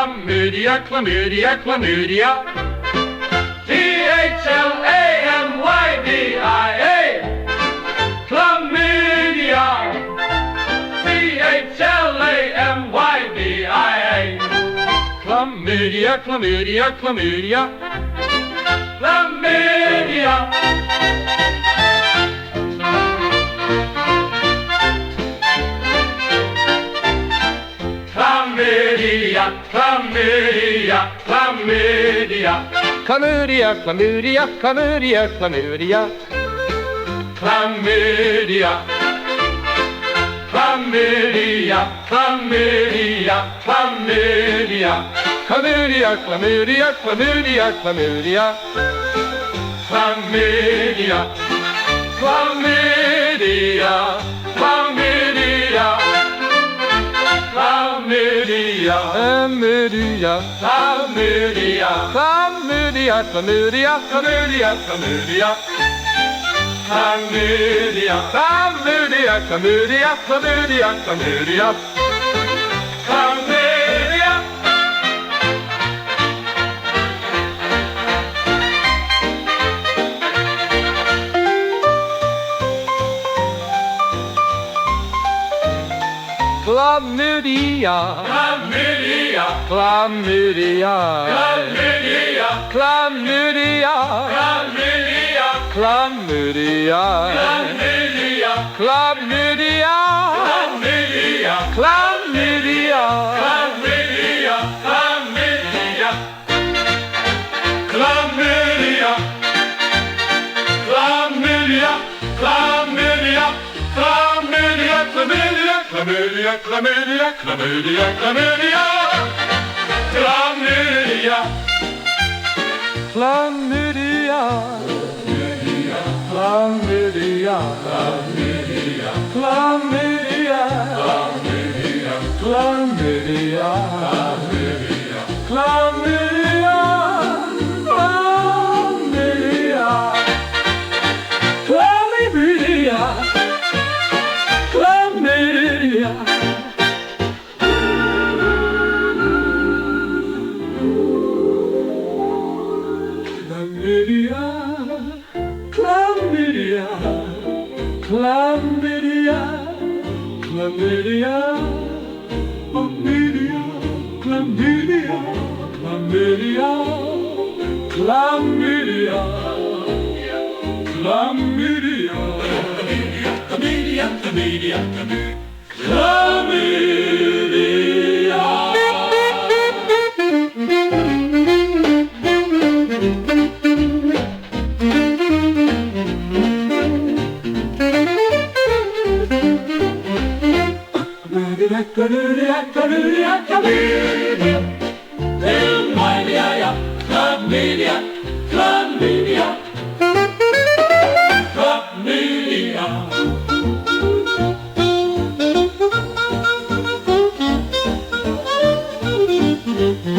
Chlamydia, chlamydia, chlamydia. C-H-L-A-M-Y-D-I-A. Chlamydia. C-H-L-A-M-Y-D-I-A. Chlamydia, chlamydia, chlamydia. Chlamydia. Chlamydia, chlamydia, chlamydia. Chlamydia, chlamydia, chlamydia, chlamydia. Chlamydia. Chlamydia, chlamydia, chlamydia. Chlamydia, chlamydia, chlamydia, chlamydia. Chlamydia. Chlamydia, chlamydia. Chlamydia, chlamydia, chlamydia, chlamydia, chlamydia, chlamydia, chlamydia. Chlamydia, chlamydia, chlamydia, chlamydia, chlamydia. Chlamydia. Chlamydia, chlamydia, chlamydia, chlamydia, chlamydia, chlamydia, chlamydia, chlamydia, chlamydia, chlamydia, chlamydia, chlamydia, chlamydia, chlamydia, chlamydia. Chlamydia, chlamydia, chlamydia, chlamydia. Chlamydia. Chlamydia. Chlamydia. Chlamydia. Chlamydia. Chlamydia. Chlamydia. Chlamydia. Chlamydia. Chlamydia. Chlamydia, chlamydia, chlamydia, chlamydia, chlamydia, chlamydia, chlamydia, chlamydia, chlamydia, chlamydia, chlamydia. Chlamydia, chlamydia, chlamydia. Chlamydia, chlamydia, chlamydia. Chlamydia. Chlamydia.